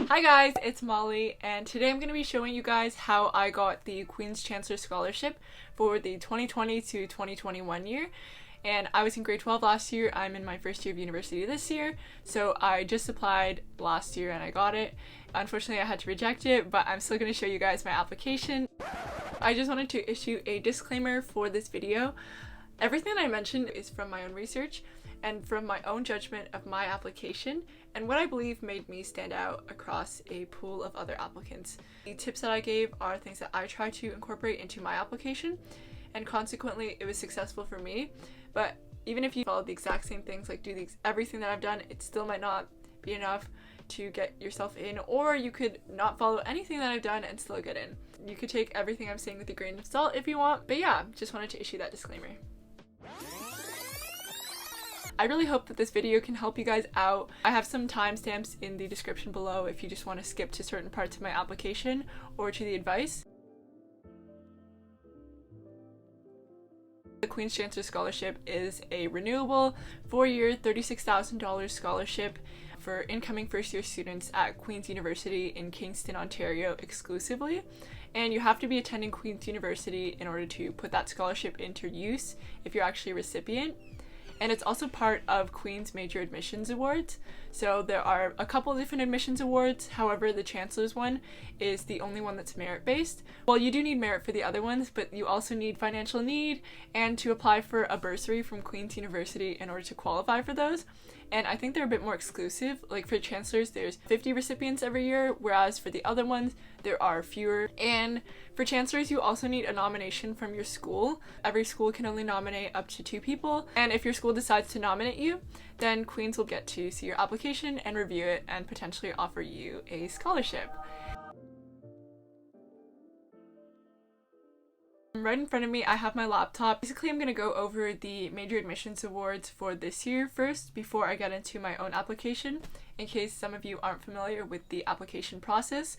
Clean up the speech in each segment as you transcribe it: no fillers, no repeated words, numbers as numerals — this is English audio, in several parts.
Hi guys, it's Molly, and today I'm going to be showing you guys how I got the Queen's Chancellor Scholarship for the 2020 to 2021 year. And I was in grade 12 last year. I'm in my first year of university this year, so I just applied last year and I got it. Unfortunately, I had to reject it, but I'm still going to show you guys my application. I just wanted to issue a disclaimer for this video. Everything that I mentioned is from my own research and from my own judgment of my application and what I believe made me stand out across a pool of other applicants. The tips that I gave are things that I tried to incorporate into my application, and consequently it was successful for me. But even if you follow the exact same things, like do everything that I've done, it still might not be enough to get yourself in, or you could not follow anything that I've done and still get in. You could take everything I'm saying with a grain of salt if you want, but yeah, just wanted to issue that disclaimer. I really hope that this video can help you guys out. I have some timestamps in the description below if you just want to skip to certain parts of my application or to the advice. The Queen's Chancellor Scholarship is a renewable 4-year $36,000 scholarship for incoming first-year students at Queen's University in Kingston, Ontario exclusively. And you have to be attending Queen's University in order to put that scholarship into use if you're actually a recipient. And it's also part of Queen's Major Admissions Awards. So there are a couple different admissions awards, however the Chancellor's one is the only one that's merit-based. Well, you do need merit for the other ones, but you also need financial need and to apply for a bursary from Queen's University in order to qualify for those. And I think they're a bit more exclusive. Like for Chancellor's, there's 50 recipients every year, whereas for the other ones, there are fewer. And for Chancellor's, you also need a nomination from your school. Every school can only nominate up to 2 people. And if your school decides to nominate you, then Queen's will get to see your application and review it and potentially offer you a scholarship. Right in front of me, I have my laptop. Basically, I'm going to go over the Major Admissions Awards for this year first before I get into my own application, in case some of you aren't familiar with the application process.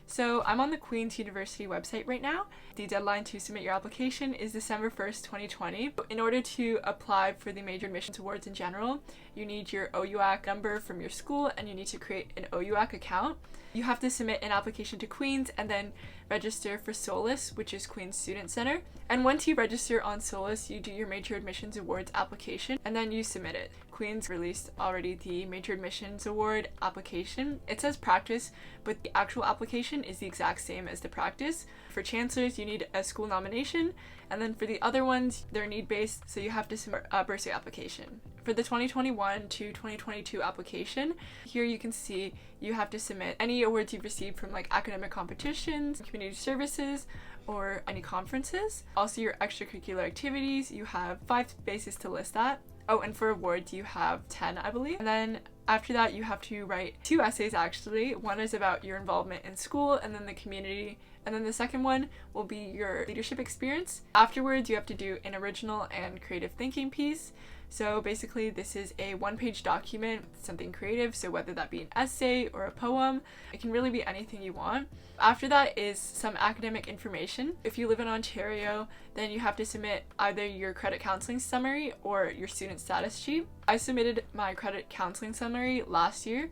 So I'm on the Queen's University website right now. The deadline to submit your application is December 1st, 2020. In order to apply for the Major Admissions Awards in general, you need your OUAC number from your school and you need to create an OUAC account. You have to submit an application to Queen's and then register for SOLAS, which is Queen's Student Center. And once you register on SOLAS, you do your Major Admissions Awards application and then you submit it. Queen's released already the Major Admissions Award application. It says practice, but the actual application is the exact same as the practice. For Chancellor's, you need a school nomination, and then for the other ones, they're need-based, so you have to submit a bursary application. For the 2021 to 2022 application, here you can see you have to submit any awards you've received from like academic competitions, community services, or any conferences. Also your extracurricular activities, you have 5 spaces to list that. Oh, and for awards you have 10, I believe. And then after that you have to write 2 essays actually. One is about your involvement in school and then the community. And then the second one will be your leadership experience. Afterwards you have to do an original and creative thinking piece. So basically this is a 1-page document, something creative, so whether that be an essay or a poem, it can really be anything you want. After that is some academic information. If you live in Ontario, then you have to submit either your credit counseling summary or your student status sheet. I submitted my credit counseling summary last year,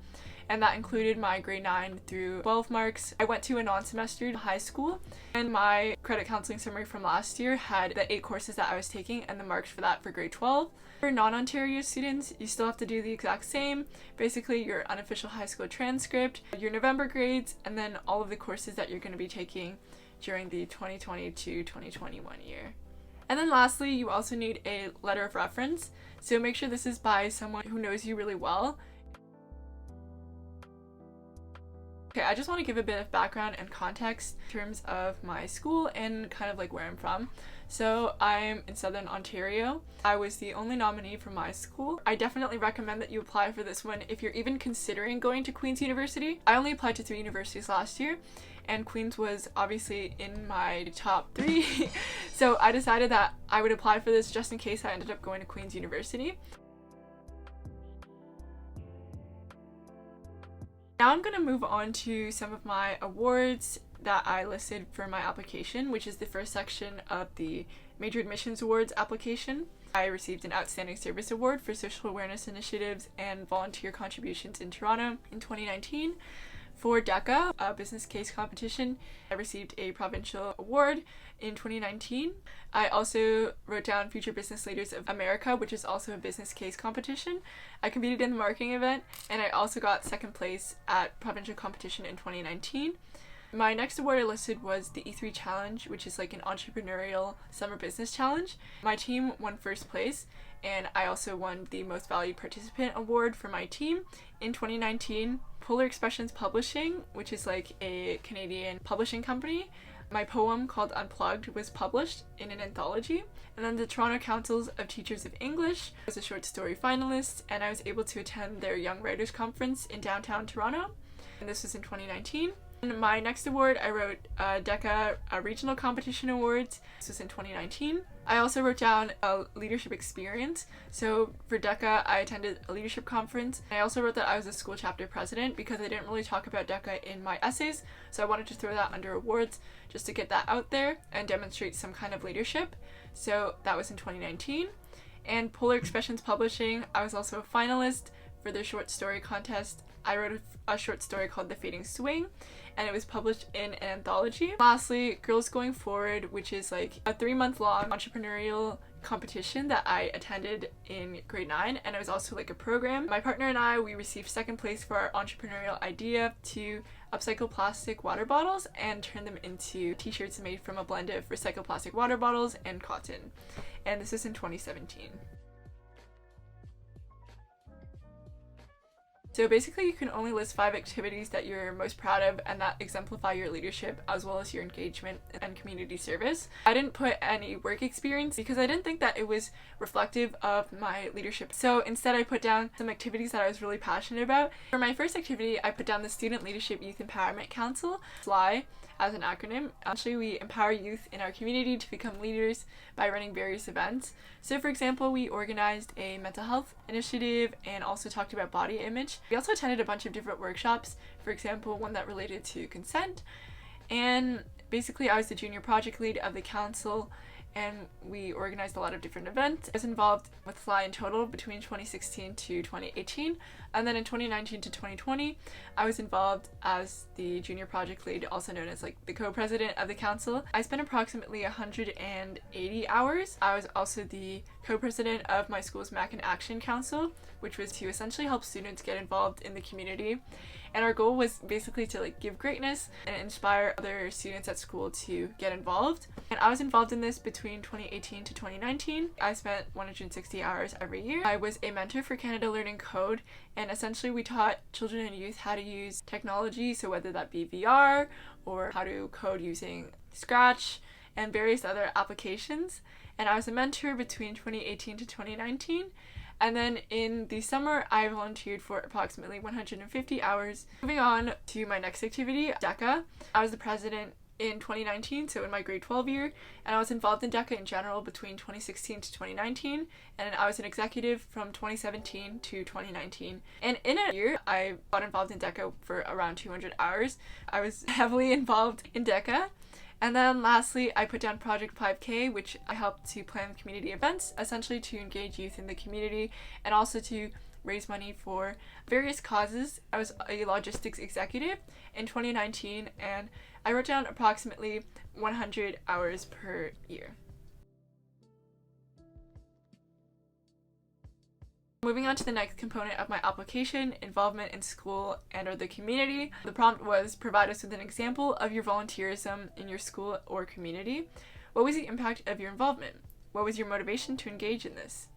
and that included my grade 9 through 12 marks. I went to a non-semestered high school, and my credit counseling summary from last year had the 8 courses that I was taking and the marks for that for grade 12. For non-Ontario students, you still have to do the exact same. Basically, your unofficial high school transcript, your November grades, and then all of the courses that you're going to be taking during the 2020 to 2021 year. And then lastly, you also need a letter of reference. So make sure this is by someone who knows you really well. Okay, I just want to give a bit of background and context in terms of my school and kind of like where I'm from. So I'm in Southern Ontario. I was the only nominee from my school. I definitely recommend that you apply for this one if you're even considering going to Queen's University. I only applied to 3 universities last year, and Queen's was obviously in my top 3. So I decided that I would apply for this just in case I ended up going to Queen's University. Now I'm going to move on to some of my awards that I listed for my application, which is the first section of the Major Admissions Awards application. I received an Outstanding Service Award for social awareness initiatives and volunteer contributions in Toronto in 2019. For DECA, a business case competition, I received a provincial award in 2019. I also wrote down Future Business Leaders of America, which is also a business case competition. I competed in the marketing event, and I also got second place at provincial competition in 2019. My next award I listed was the E3 Challenge, which is like an entrepreneurial summer business challenge. My team won first place, and I also won the Most Valued Participant Award for my team in 2019. Polar Expressions Publishing, which is like a Canadian publishing company, my poem called Unplugged was published in an anthology. And then the Toronto Councils of Teachers of English was a short story finalist, and I was able to attend their Young Writers Conference in downtown Toronto, and this was in 2019. And my next award, I wrote DECA Regional Competition Awards. This was in 2019. I also wrote down a leadership experience. So for DECA, I attended a leadership conference. I also wrote that I was a school chapter president because I didn't really talk about DECA in my essays. So I wanted to throw that under awards just to get that out there and demonstrate some kind of leadership. So that was in 2019. And Polar Expressions Publishing, I was also a finalist for their short story contest. I wrote a short story called The Fading Swing, and it was published in an anthology. Lastly, Girls Going Forward, which is like a 3-month-long entrepreneurial competition that I attended in grade 9, and it was also like a program. My partner and I, we received second place for our entrepreneurial idea to upcycle plastic water bottles and turn them into t-shirts made from a blend of recycled plastic water bottles and cotton. And this is in 2017. So basically you can only list 5 activities that you're most proud of and that exemplify your leadership as well as your engagement and community service. I didn't put any work experience because I didn't think that it was reflective of my leadership. So instead I put down some activities that I was really passionate about. For my first activity, I put down the Student Leadership Youth Empowerment Council, SLY, as an acronym. Actually, we empower youth in our community to become leaders by running various events. So for example, we organized a mental health initiative and also talked about body image. We also attended a bunch of different workshops, for example, one that related to consent. And basically I was the junior project lead of the council, and we organized a lot of different events. I was involved with Fly in total between 2016 to 2018, and then in 2019 to 2020 I was involved as the junior project lead, also known as like the co-president of the council. I spent approximately 180 hours. I was also the co-president of my school's Mac in Action Council, which was to essentially help students get involved in the community. And our goal was basically to like give greatness and inspire other students at school to get involved. And I was involved in this between 2018 to 2019. I spent 160 hours every year. I was a mentor for Canada Learning Code, and essentially we taught children and youth how to use technology, so whether that be VR or how to code using Scratch and various other applications. And I was a mentor between 2018 to 2019. And then in the summer, I volunteered for approximately 150 hours. Moving on to my next activity, DECA. I was the president in 2019, so in my grade 12 year, and I was involved in DECA in general between 2016 to 2019, and I was an executive from 2017 to 2019. And in a year, I got involved in DECA for around 200 hours. I was heavily involved in DECA. And then lastly, I put down Project 5K, which I helped to plan community events, essentially to engage youth in the community and also to raise money for various causes. I was a logistics executive in 2019, and I wrote down approximately 100 hours per year. Moving on to the next component of my application, involvement in school and or the community. The prompt was provide us with an example of your volunteerism in your school or community. What was the impact of your involvement? What was your motivation to engage in this?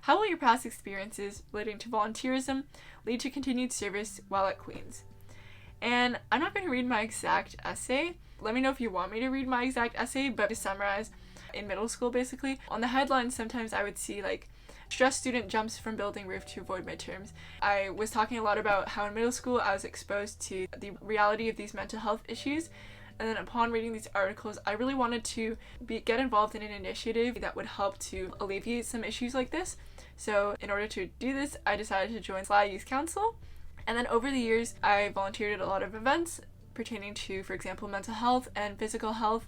How will your past experiences relating to volunteerism lead to continued service while at Queen's? And I'm not going to read my exact essay. Let me know if you want me to read my exact essay, but to summarize, in middle school basically, on the headlines sometimes I would see like stressed student jumps from building roof to avoid midterms. I was talking a lot about how in middle school I was exposed to the reality of these mental health issues, and then upon reading these articles I really wanted to get involved in an initiative that would help to alleviate some issues like this. So in order to do this, I decided to join SLY Youth Council, and then over the years I volunteered at a lot of events pertaining to, for example, mental health and physical health.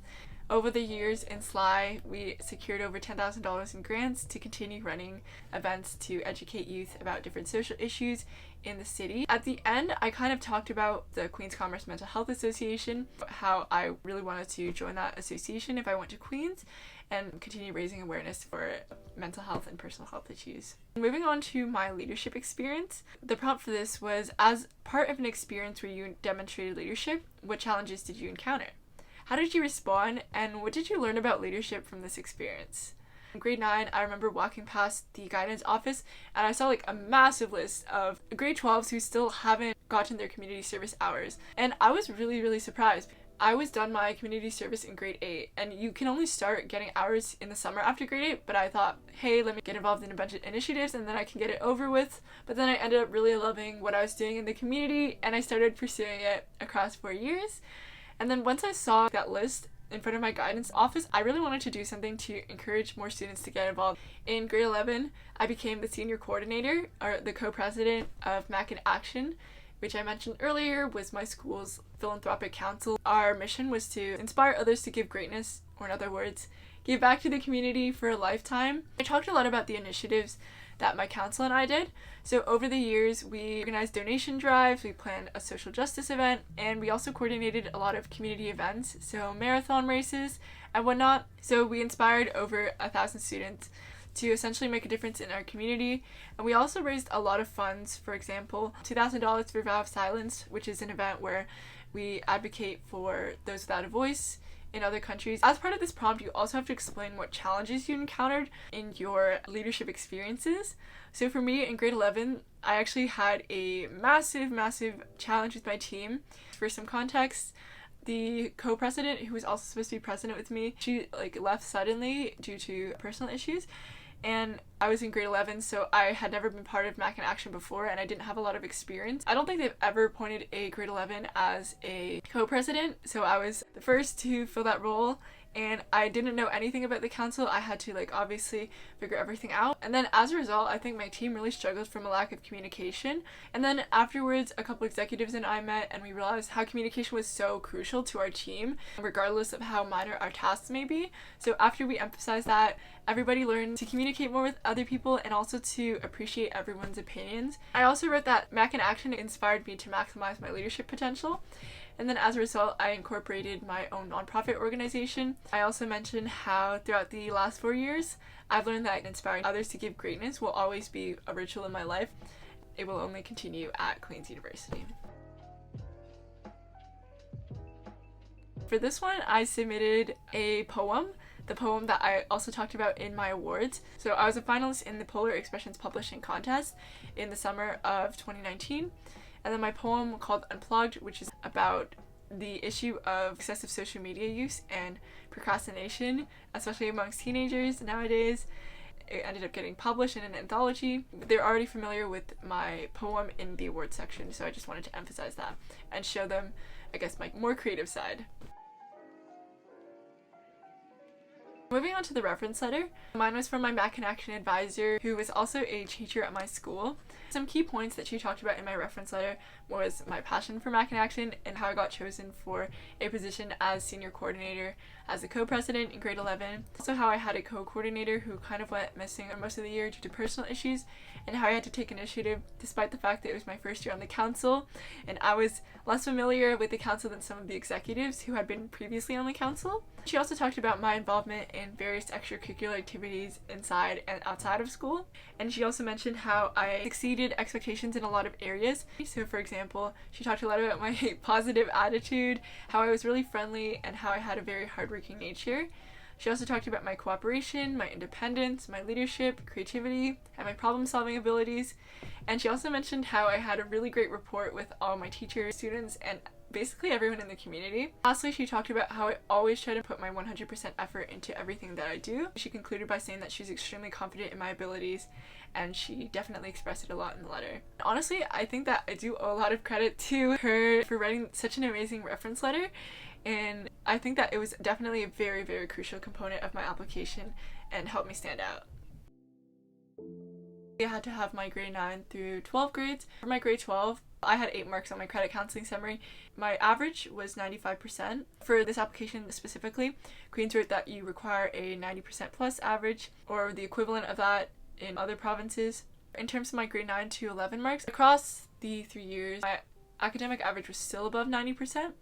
Over the years in SLY, we secured over $10,000 in grants to continue running events to educate youth about different social issues in the city. At the end, I kind of talked about the Queen's Commerce Mental Health Association, how I really wanted to join that association if I went to Queen's, and continue raising awareness for mental health and personal health issues. Moving on to my leadership experience, the prompt for this was, as part of an experience where you demonstrated leadership, what challenges did you encounter? How did you respond, and what did you learn about leadership from this experience? In grade 9, I remember walking past the guidance office and I saw like a massive list of grade 12s who still haven't gotten their community service hours. And I was really surprised. I was done my community service in grade 8, and you can only start getting hours in the summer after grade 8, but I thought, hey, let me get involved in a bunch of initiatives and then I can get it over with. But then I ended up really loving what I was doing in the community, and I started pursuing it across 4 years. And then once I saw that list in front of my guidance office, I really wanted to do something to encourage more students to get involved. In grade 11, I became the senior coordinator, or the co-president of MAC in Action, which I mentioned earlier was my school's philanthropic council. Our mission was to inspire others to give greatness, or in other words, give back to the community for a lifetime. I talked a lot about the initiatives that my council and I did. So over the years, we organized donation drives, we planned a social justice event, and we also coordinated a lot of community events, so marathon races and whatnot. So we inspired over 1,000 students to essentially make a difference in our community. And we also raised a lot of funds, for example, $2,000 for Vow of Silence, which is an event where we advocate for those without a voice in other countries. As part of this prompt, you also have to explain what challenges you encountered in your leadership experiences. So for me, in grade 11, I actually had a massive challenge with my team. For some context, the co-president, who was also supposed to be president with me, she left suddenly due to personal issues. And I was in grade 11, so I had never been part of MAC in Action before, and I didn't have a lot of experience. I don't think they've ever appointed a grade 11 as a co-president, so I was the first to fill that role, and I didn't know anything about the council. I had to obviously figure everything out. And then as a result, I think my team really struggled from a lack of communication. And then afterwards, a couple executives and I met, and we realized how communication was so crucial to our team, regardless of how minor our tasks may be. So after we emphasized that, everybody learned to communicate more with other people and also to appreciate everyone's opinions. I also wrote that MAC in Action inspired me to maximize my leadership potential. And then as a result, I incorporated my own nonprofit organization. I also mentioned how throughout the last 4 years, I've learned that inspiring others to give greatness will always be a ritual in my life. It will only continue at Queen's University. For this one, I submitted a poem, the poem that I also talked about in my awards. So I was a finalist in the Polar Expressions Publishing Contest in the summer of 2019. And then my poem called Unplugged, which is about the issue of excessive social media use and procrastination, especially amongst teenagers nowadays. It ended up getting published in an anthology. They're already familiar with my poem in the awards section, so I just wanted to emphasize that and show them, I guess, my more creative side. Moving on to the reference letter, mine was from my MAC in Action advisor, who was also a teacher at my school. Some key points that she talked about in my reference letter was my passion for MAC in Action and how I got chosen for a position as senior coordinator as a co-president in grade 11. Also how I had a co-coordinator who kind of went missing most of the year due to personal issues, and how I had to take initiative despite the fact that it was my first year on the council and I was less familiar with the council than some of the executives who had been previously on the council. She also talked about my involvement in various extracurricular activities inside and outside of school, and she also mentioned how I exceeded expectations in a lot of areas. So for example, she talked a lot about my positive attitude, how I was really friendly, and how I had a very hardworking nature. She also talked about my cooperation, my independence, my leadership, creativity, and my problem-solving abilities. And she also mentioned how I had a really great rapport with all my teachers, students, and basically everyone in the community. Lastly, she talked about how I always try to put my 100% effort into everything that I do. She concluded by saying that she's extremely confident in my abilities, and she definitely expressed it a lot in the letter. Honestly, I think that I do owe a lot of credit to her for writing such an amazing reference letter, and I think that it was definitely a very, very crucial component of my application and helped me stand out. I had to have my grade 9 through 12 grades. For my grade 12, I had 8 marks on my credit counseling summary. My average was 95%. For this application specifically, Queen's wrote that you require a 90% plus average, or the equivalent of that in other provinces. In terms of my grade 9 to 11 marks, across the 3 years, my academic average was still above 90%.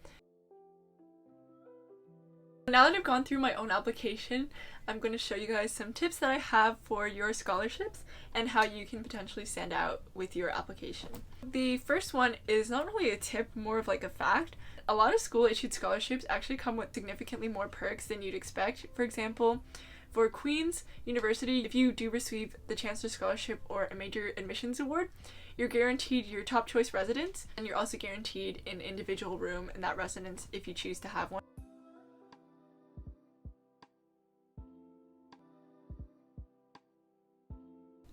Now that I've gone through my own application, I'm going to show you guys some tips that I have for your scholarships and how you can potentially stand out with your application. The first one is not really a tip, more of like a fact. A lot of school-issued scholarships actually come with significantly more perks than you'd expect. For example, for Queen's University, if you do receive the Chancellor's Scholarship or a major admissions award, you're guaranteed your top choice residence, and you're also guaranteed an individual room in that residence if you choose to have one.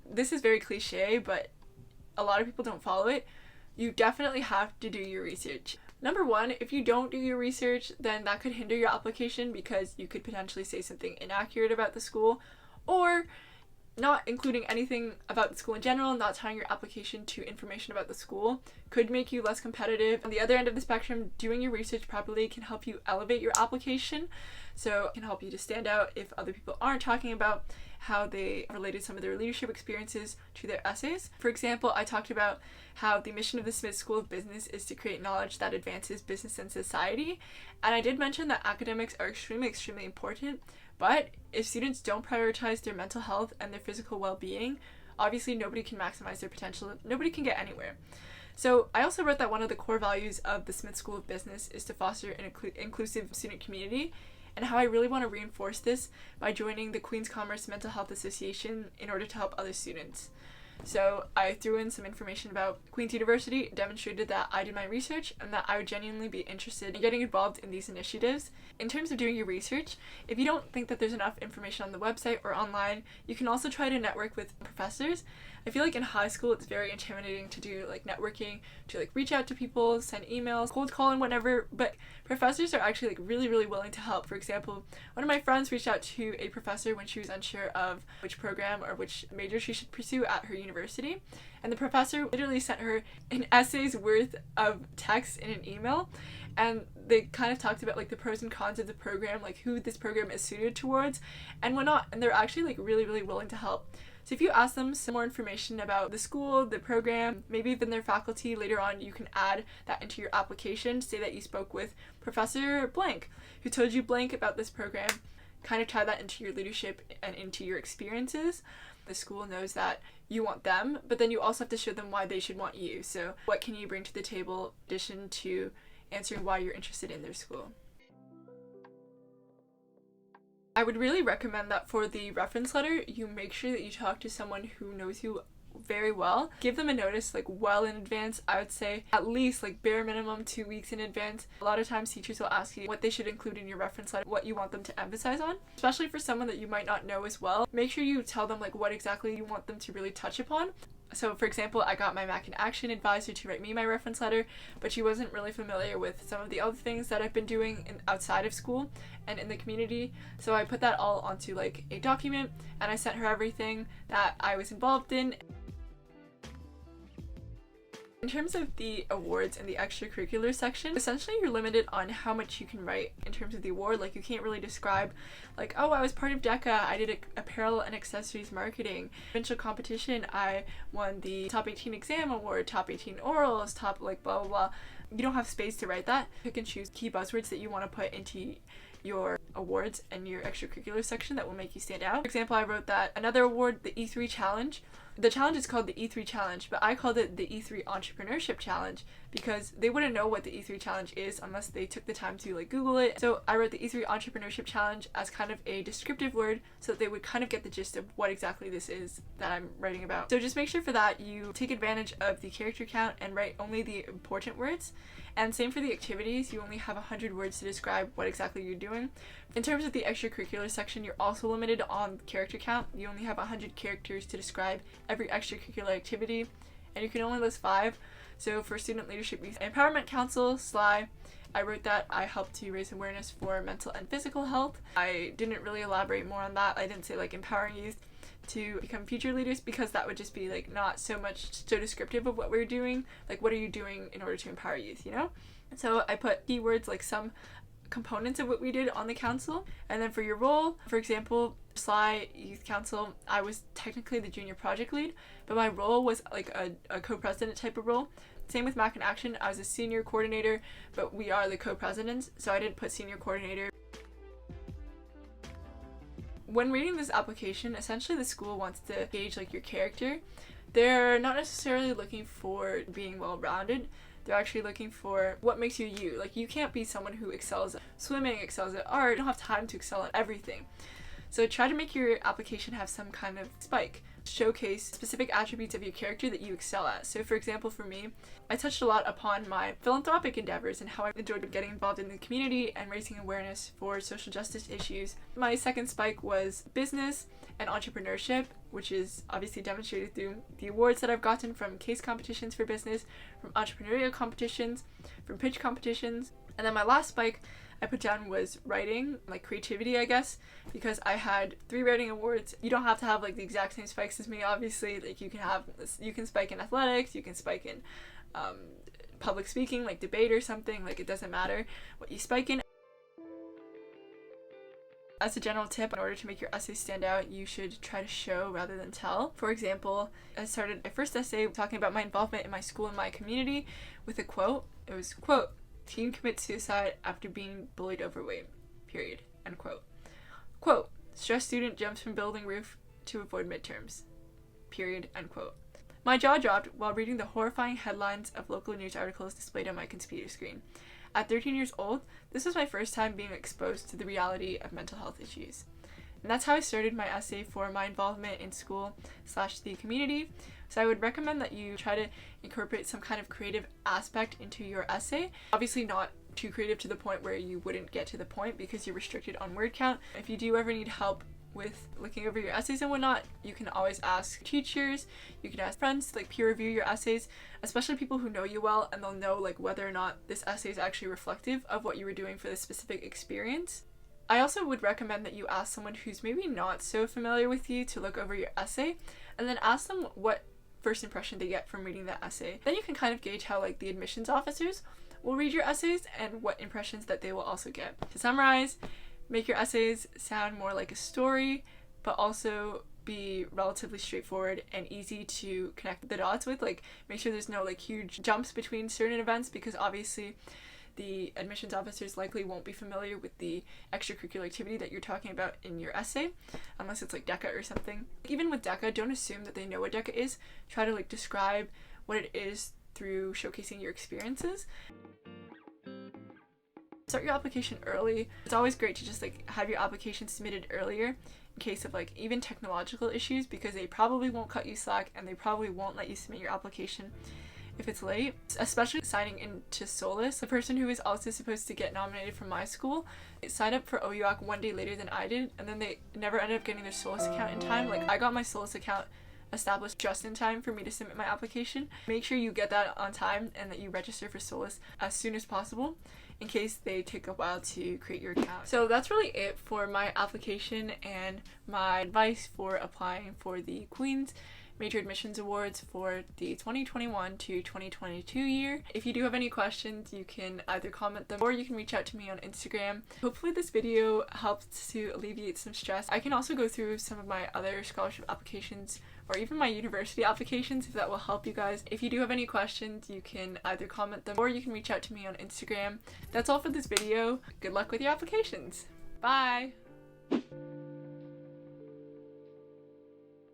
This is very cliche, but a lot of people don't follow it. You definitely have to do your research. Number one, if you don't do your research, then that could hinder your application because you could potentially say something inaccurate about the school, or not including anything about the school in general, not tying your application to information about the school could make you less competitive. On the other end of the spectrum, doing your research properly can help you elevate your application, so it can help you to stand out if other people aren't talking about how they related some of their leadership experiences to their essays. For example, I talked about how the mission of the Smith School of Business is to create knowledge that advances business and society, and I did mention that academics are extremely important, but if students don't prioritize their mental health and their physical well-being, obviously nobody can maximize their potential, nobody can get anywhere. So I also wrote that one of the core values of the Smith School of Business is to foster an inclusive student community, and how I really want to reinforce this by joining the Queen's Commerce Mental Health Association in order to help other students. So I threw in some information about Queen's University, demonstrated that I did my research and that I would genuinely be interested in getting involved in these initiatives. In terms of doing your research, if you don't think that there's enough information on the website or online, you can also try to network with professors. I feel like in high school it's very intimidating to do like networking, to like reach out to people, send emails, cold call and whatever, but professors are actually like really willing to help. For example, one of my friends reached out to a professor when she was unsure of which program or which major she should pursue at her university, and the professor literally sent her an essay's worth of text in an email, and they kind of talked about like the pros and cons of the program, like who this program is suited towards and whatnot, and they're actually like really willing to help. So if you ask them some more information about the school, the program, maybe even their faculty, later on you can add that into your application. Say that you spoke with Professor Blank, who told you blank about this program. Kind of tie that into your leadership and into your experiences. The school knows that you want them, but then you also have to show them why they should want you. So what can you bring to the table in addition to answering why you're interested in their school? I would really recommend that for the reference letter, you make sure that you talk to someone who knows you very well. Give them a notice like well in advance. I would say at least like bare minimum 2 weeks in advance. A lot of times teachers will ask you what they should include in your reference letter, what you want them to emphasize on, especially for someone that you might not know as well. Make sure you tell them like what exactly you want them to really touch upon. So for example, I got my Mac in Action advisor to write me my reference letter, but she wasn't really familiar with some of the other things that I've been doing outside of school and in the community. So I put that all onto like a document and I sent her everything that I was involved in. In terms of the awards in the extracurricular section, essentially you're limited on how much you can write in terms of the award. Like you can't really describe like, oh, I was part of DECA, I did apparel and accessories marketing. Provincial competition, I won the top 18 exam award, top 18 orals, top like blah blah blah. You don't have space to write that. Pick and choose key buzzwords that you want to put into your awards and your extracurricular section that will make you stand out. For example, I wrote that another award, the E3 Challenge. The challenge is called the E3 Challenge, but I called it the E3 Entrepreneurship Challenge because they wouldn't know what the E3 Challenge is unless they took the time to like Google it. So I wrote the E3 Entrepreneurship Challenge as kind of a descriptive word so that they would kind of get the gist of what exactly this is that I'm writing about. So just make sure for that you take advantage of the character count and write only the important words. And same for the activities, you only have 100 words to describe what exactly you're doing. In terms of the extracurricular section, you're also limited on character count. You only have 100 characters to describe every extracurricular activity, and you can only list 5. So for Student Leadership Youth Empowerment Council, SLY, I wrote that I helped to raise awareness for mental and physical health. I didn't really elaborate more on that. I didn't say like empowering youth to become future leaders, because that would just be like not so much so descriptive of what we're doing. Like, what are you doing in order to empower youth, you know? So I put keywords, like some components of what we did on the council. And then for your role, for example, SLI Youth Council, I was technically the junior project lead, but my role was like a co-president type of role. Same with Mac in Action, I was a senior coordinator, but we are the co-presidents, so I didn't put senior coordinator. When reading this application, essentially the school wants to gauge like your character. They're not necessarily looking for being well-rounded. They're actually looking for what makes you you. Like, you can't be someone who excels at swimming, excels at art, you don't have time to excel at everything. So try to make your application have some kind of spike. Showcase specific attributes of your character that you excel at. So for example, for me, I touched a lot upon my philanthropic endeavors and how I enjoyed getting involved in the community and raising awareness for social justice issues. My second spike was business and entrepreneurship, which is obviously demonstrated through the awards that I've gotten from case competitions for business, from entrepreneurial competitions, from pitch competitions. And then my last spike I put down was writing, like creativity, I guess, because I had 3 writing awards. You don't have to have like the exact same spikes as me, obviously. Like, you can spike in athletics, you can spike in public speaking, like debate or something. Like, it doesn't matter what you spike in. As a general tip, in order to make your essay stand out, you should try to show rather than tell. For example, I started my first essay talking about my involvement in my school and my community with a quote. It was, quote, "Teen commits suicide after being bullied overweight, period," end quote. Quote, "Stressed student jumps from building roof to avoid midterms, period," end quote. My jaw dropped while reading the horrifying headlines of local news articles displayed on my computer screen. At 13 years old, this was my first time being exposed to the reality of mental health issues. And that's how I started my essay for my involvement in school/the community. So I would recommend that you try to incorporate some kind of creative aspect into your essay. Obviously not too creative to the point where you wouldn't get to the point because you're restricted on word count. If you do ever need help with looking over your essays and whatnot, you can always ask teachers, you can ask friends to like peer review your essays, especially people who know you well, and they'll know like whether or not this essay is actually reflective of what you were doing for this specific experience. I also would recommend that you ask someone who's maybe not so familiar with you to look over your essay, and then ask them what first impression they get from reading that essay. Then you can kind of gauge how like the admissions officers will read your essays and what impressions that they will also get. To summarize, make your essays sound more like a story, but also be relatively straightforward and easy to connect the dots with. Like, make sure there's no like huge jumps between certain events, because obviously the admissions officers likely won't be familiar with the extracurricular activity that you're talking about in your essay, unless it's like DECA or something. Even with DECA, don't assume that they know what DECA is. Try to like describe what it is through showcasing your experiences. Start your application early. It's always great to just like have your application submitted earlier in case of like even technological issues, because they probably won't cut you slack and they probably won't let you submit your application if it's late. Especially signing into SOLIS, the person who is also supposed to get nominated from my school signed up for OUAC one day later than I did, and then they never ended up getting their SOLIS account in time. Like, I got my SOLIS account established just in time for me to submit my application. Make sure you get that on time and that you register for SOLIS as soon as possible in case they take a while to create your account. So that's really it for my application and my advice for applying for the Queen's Major Admissions Awards for the 2021 to 2022 year. If you do have any questions, you can either comment them or you can reach out to me on Instagram. Hopefully this video helped to alleviate some stress. I can also go through some of my other scholarship applications or even my university applications if that will help you guys. If you do have any questions, you can either comment them or you can reach out to me on Instagram. That's all for this video. Good luck with your applications. Bye!